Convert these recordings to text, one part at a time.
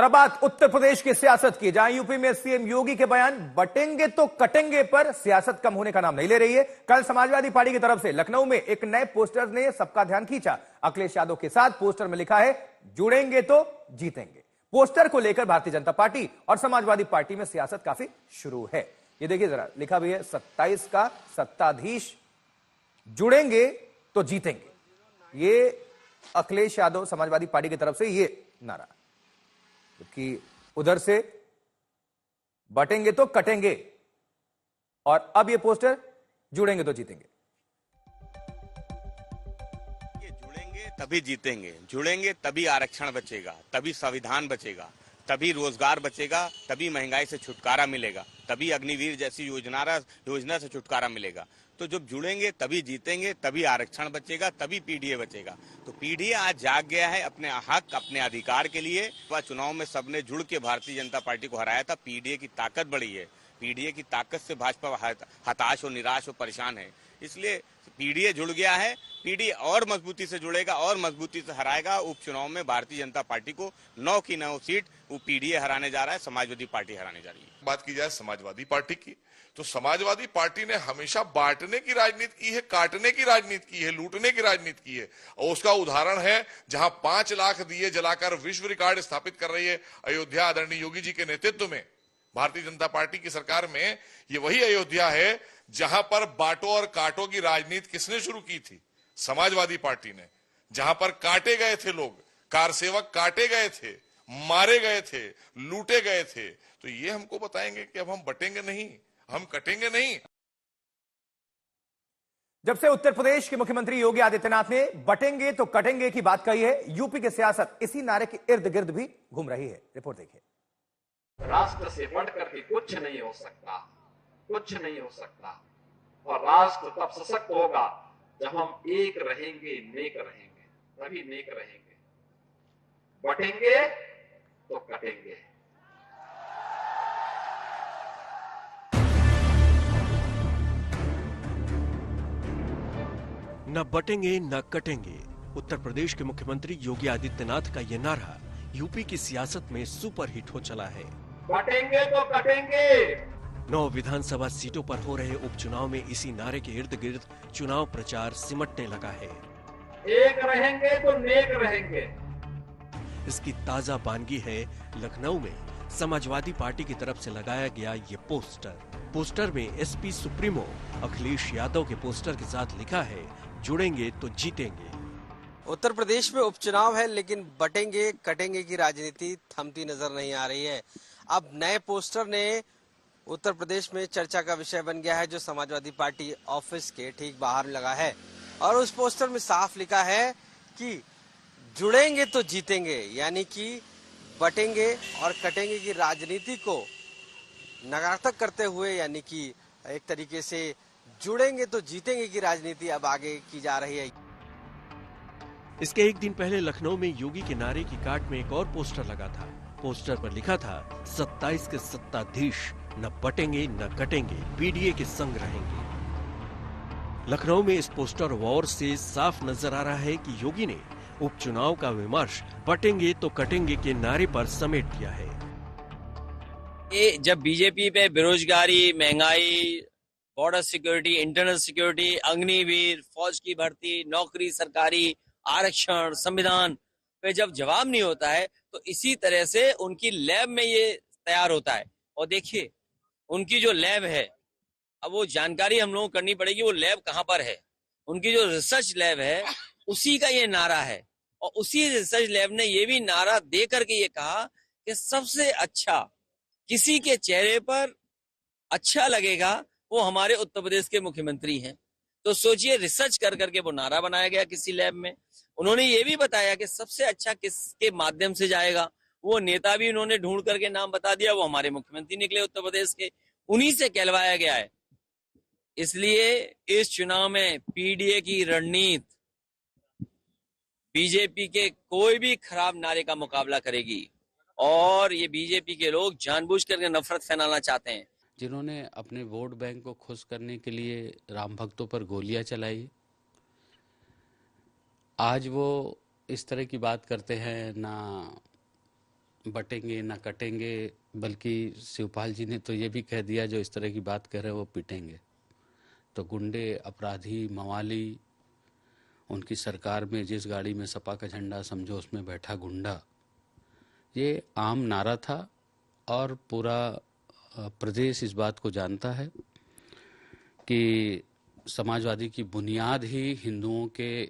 अब बात उत्तर प्रदेश की सियासत की, जहां यूपी में सीएम योगी के बयान बटेंगे तो कटेंगे पर सियासत कम होने का नाम नहीं ले रही है। कल समाजवादी पार्टी की तरफ से लखनऊ में एक नए पोस्टर ने सबका ध्यान खींचा। अखिलेश यादव के साथ पोस्टर में लिखा है, जुड़ेंगे तो जीतेंगे। पोस्टर को लेकर भारतीय जनता पार्टी और समाजवादी पार्टी में सियासत काफी शुरू है। ये देखिए जरा, लिखा भी है 27 का सत्ताधीश, जुड़ेंगे तो जीतेंगे। ये अखिलेश यादव समाजवादी पार्टी की तरफ से ये नारा, क्योंकि उधर से बटेंगे तो कटेंगे और अब ये पोस्टर जुड़ेंगे तो जीतेंगे। ये जुड़ेंगे तभी जीतेंगे, जुड़ेंगे तभी आरक्षण बचेगा, तभी संविधान बचेगा, तभी रोजगार बचेगा, तभी महंगाई से छुटकारा मिलेगा, तभी अग्निवीर जैसी योजना से छुटकारा मिलेगा। तो जब जुड़ेंगे तभी जीतेंगे, तभी आरक्षण बचेगा, तभी पीडीए बचेगा। तो पीडीए आज जाग गया है अपने हक, अपने अधिकार के लिए। वह चुनाव में सबने जुड़ के भारतीय जनता पार्टी को हराया था। पीडीए की ताकत बढ़ी है। पीडीए की ताकत से भाजपा हताश और निराश और परेशान है। इसलिए पीडीए जुड़ गया है। पीडीए और मजबूती से जुड़ेगा और मजबूती से हराएगा। उपचुनाव में भारतीय जनता पार्टी को 9 की 9 सीट वो पीडीए हराने जा रहा है, समाजवादी पार्टी हराने जा रही है। बात की जाए समाजवादी पार्टी की, तो समाजवादी पार्टी ने हमेशा बांटने की राजनीति की है, काटने की राजनीति की है, लूटने की राजनीति की है। और उसका उदाहरण है जहां 5 लाख दिए जलाकर विश्व रिकॉर्ड स्थापित कर रही है अयोध्या आदरणीय योगी जी के नेतृत्व में। भारतीय जनता पार्टी की सरकार में ये वही अयोध्या है जहां पर बांटो और काटो की राजनीति किसने शुरू की थी? समाजवादी पार्टी ने। जहां पर काटे गए थे लोग, कारसेवक काटे गए थे, मारे गए थे, लूटे गए थे। तो ये हमको बताएंगे कि अब हम बटेंगे नहीं, हम कटेंगे नहीं। जब से उत्तर प्रदेश के मुख्यमंत्री योगी आदित्यनाथ ने बटेंगे तो कटेंगे की बात कही है, यूपी की सियासत इसी नारे के इर्द गिर्द भी घूम रही है। रिपोर्ट देखिए। राष्ट्र से बढ़कर के कुछ नहीं हो सकता, कुछ नहीं हो सकता। और राष्ट्र तब सशक्त होगा जब हम एक रहेंगे, नेक रहेंगे, तभी नेक रहेंगे। बटेंगे तो कटेंगे। न बटेंगे न कटेंगे, उत्तर प्रदेश के मुख्यमंत्री योगी आदित्यनाथ का यह नारा यूपी की सियासत में सुपर हिट हो चला है। बटेंगे तो कटेंगे। 9 विधानसभा सीटों पर हो रहे उपचुनाव में इसी नारे के इर्द गिर्द चुनाव प्रचार सिमटने लगा है। एक रहेंगे तो नेक रहेंगे। इसकी ताजा बानगी है लखनऊ में समाजवादी पार्टी की तरफ से लगाया गया ये पोस्टर। पोस्टर में एसपी सुप्रीमो अखिलेश यादव के पोस्टर के साथ लिखा है, जुड़ेंगे तो जीतेंगे। उत्तर प्रदेश में उपचुनाव है, लेकिन बटेंगे कटेंगे की राजनीति थमती नजर नहीं आ रही है। अब नए पोस्टर ने उत्तर प्रदेश में चर्चा का विषय बन गया है, जो समाजवादी पार्टी ऑफिस के ठीक बाहर लगा है। और उस पोस्टर में साफ लिखा है कि जुड़ेंगे तो जीतेंगे, यानी कि बटेंगे और कटेंगे की राजनीति को नकारात्मक करते हुए, यानी कि एक तरीके से जुड़ेंगे तो जीतेंगे की राजनीति अब आगे की जा रही है। इसके एक दिन पहले लखनऊ में योगी के नारे की काट में एक और पोस्टर लगा था। पोस्टर पर लिखा था, 27 के सत्ताधीश, न बटेंगे न कटेंगे, पीडीए के संग रहेंगे। लखनऊ में इस पोस्टर वॉर से साफ नजर आ रहा है कि योगी ने उपचुनाव का विमर्श बटेंगे तो कटेंगे के नारे पर समेट दिया है। ये जब बीजेपी पे बेरोजगारी, महंगाई, border security, internal security, Agniveer, फौज की भर्ती, नौकरी सरकारी, आरक्षण, संविधान पे जब जवाब नहीं होता है, तो इसी तरह से उनकी लैब में ये तैयार होता है। और देखिए उनकी जो लैब है, अब वो जानकारी हम लोगों को करनी पड़ेगी, वो लैब कहाँ पर है। उनकी जो रिसर्च लैब है उसी का ये नारा है। और उसी रिसर्च लैब ने ये भी नारा दे करके ये कहा कि सबसे अच्छा किसी के चेहरे पर अच्छा लगेगा वो हमारे उत्तर प्रदेश के मुख्यमंत्री हैं। तो सोचिए, रिसर्च कर करके वो नारा बनाया गया किसी लैब में। उन्होंने ये भी बताया कि सबसे अच्छा किसके माध्यम से जाएगा, वो नेता भी उन्होंने ढूंढ करके नाम बता दिया, वो हमारे मुख्यमंत्री निकले उत्तर प्रदेश के, उन्हीं से कहलवाया गया है। इसलिए इस चुनाव में पीडीए की रणनीति बीजेपी के कोई भी खराब नारे का मुकाबला करेगी। और ये बीजेपी के लोग जानबूझ करके नफरत फैलाना चाहते हैं। जिन्होंने अपने वोट बैंक को खुश करने के लिए राम भक्तों पर गोलियां चलाई, आज वो इस तरह की बात करते हैं, ना बटेंगे ना कटेंगे, बल्कि शिवपाल जी ने तो ये भी कह दिया जो इस तरह की बात कह रहे हैं वो पिटेंगे। तो गुंडे, अपराधी, मवाली, उनकी सरकार में जिस गाड़ी में सपा का झंडा समझो उसमें बैठा गुंडा, ये आम नारा था और पूरा प्रदेश इस बात को जानता है कि समाजवादी की बुनियाद ही हिंदुओं के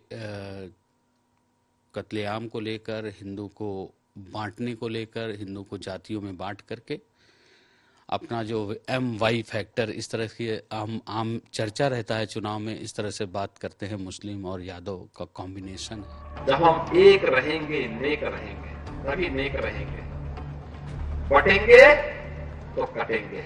कत्लेआम को लेकर, हिंदू को बांटने को लेकर, हिंदू को जातियों में बांट करके अपना जो MY फैक्टर, इस तरह की आम चर्चा रहता है चुनाव में, इस तरह से बात करते हैं मुस्लिम और यादव का कॉम्बिनेशन है। जब हम एक रहेंगे, नेक रहेंगे, तभी नेक रहेंगे। बटेंगे तो कटेंगे।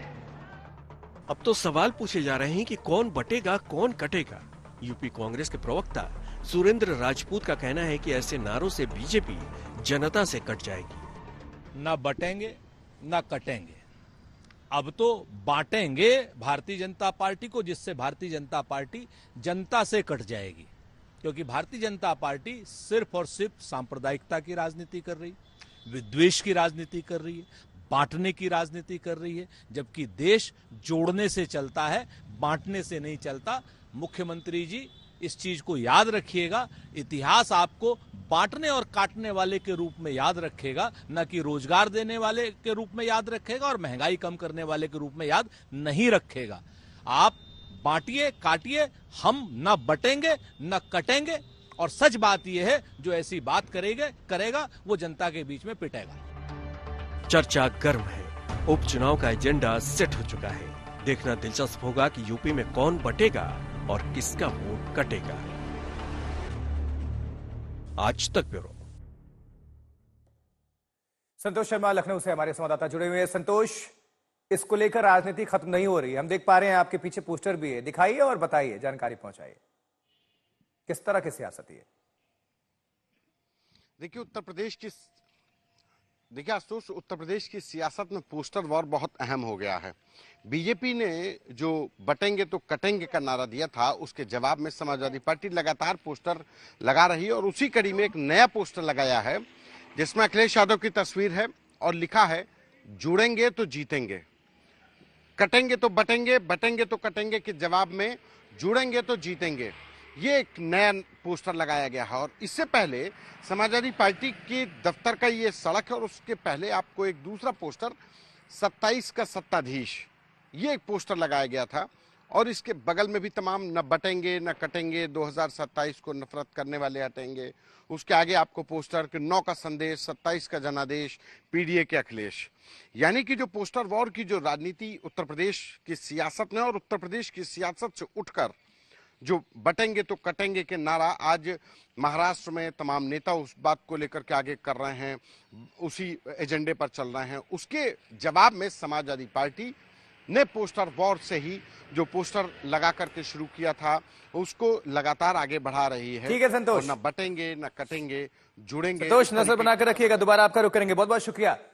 अब तो सवाल पूछे जा रहे हैं कि कौन बटेगा कौन कटेगा। यूपी कांग्रेस के प्रवक्ता सुरेंद्र राजपूत का कहना है कि ऐसे नारों से बीजेपी जनता से कट जाएगी। न बटेंगे न कटेंगे, अब तो बांटेंगे भारतीय जनता पार्टी को, जिससे भारतीय जनता पार्टी जनता से कट जाएगी। क्योंकि भारतीय जनता पार्टी सिर्फ और सिर्फ सांप्रदायिकता की राजनीति कर रही, विद्वेष की राजनीति कर रही है, बांटने की राजनीति कर रही है, जबकि देश जोड़ने से चलता है, बांटने से नहीं चलता। मुख्यमंत्री जी इस चीज को याद रखिएगा, इतिहास आपको बांटने और काटने वाले के रूप में याद रखेगा, न कि रोजगार देने वाले के रूप में याद रखेगा और महंगाई कम करने वाले के रूप में याद नहीं रखेगा। आप बांटिए, काटिए, हम न बटेंगे न कटेंगे। और सच बात यह है, जो ऐसी बात करेगा वो जनता के बीच में पिटेगा। चर्चा गर्म है, उपचुनाव का एजेंडा सेट हो चुका है। देखना दिलचस्प होगा कि यूपी में कौन बटेगा और किसका वोट कटेगा। आज तक ब्यूरो। संतोष शर्मा लखनऊ से हमारे संवाददाता जुड़े हुए हैं। संतोष, इसको लेकर राजनीति खत्म नहीं हो रही, हम देख पा रहे हैं आपके पीछे पोस्टर भी है, दिखाइए और बताइए, जानकारी पहुंचाइए, किस तरह की सियासत है? देखिए आशुतोष, उत्तर प्रदेश की सियासत में पोस्टर वॉर बहुत अहम हो गया है। बीजेपी ने जो बटेंगे तो कटेंगे का नारा दिया था, उसके जवाब में समाजवादी पार्टी लगातार पोस्टर लगा रही है और उसी कड़ी में एक नया पोस्टर लगाया है जिसमें अखिलेश यादव की तस्वीर है और लिखा है, जुड़ेंगे तो जीतेंगे, कटेंगे तो बटेंगे, बटेंगे तो कटेंगे के जवाब में जुड़ेंगे तो जीतेंगे। ये एक नया पोस्टर लगाया गया है। और इससे पहले समाजवादी पार्टी के दफ्तर का ये सड़क है और उसके पहले आपको एक दूसरा पोस्टर 27 का सत्ताधीश, ये एक पोस्टर लगाया गया था। और इसके बगल में भी तमाम न बटेंगे न कटेंगे, 2027 को नफरत करने वाले हटेंगे। उसके आगे आपको पोस्टर के 9 का संदेश, 27 का जनादेश, PDA के अखिलेश। यानी कि जो पोस्टर वॉर की जो राजनीति उत्तर प्रदेश की सियासत में और उत्तर प्रदेश की सियासत से उठकर जो बटेंगे तो कटेंगे के नारा आज महाराष्ट्र में तमाम नेता उस बात को लेकर के आगे कर रहे हैं, उसी एजेंडे पर चल रहे हैं। उसके जवाब में समाजवादी पार्टी ने पोस्टर वॉर से ही जो पोस्टर लगा करके शुरू किया था उसको लगातार आगे बढ़ा रही है। ठीक है संतोष, न बटेंगे न कटेंगे, जुड़ेंगे। संतोष, नजर बनाकर रखिएगा, दोबारा आपका रुख करेंगे। बहुत बहुत शुक्रिया।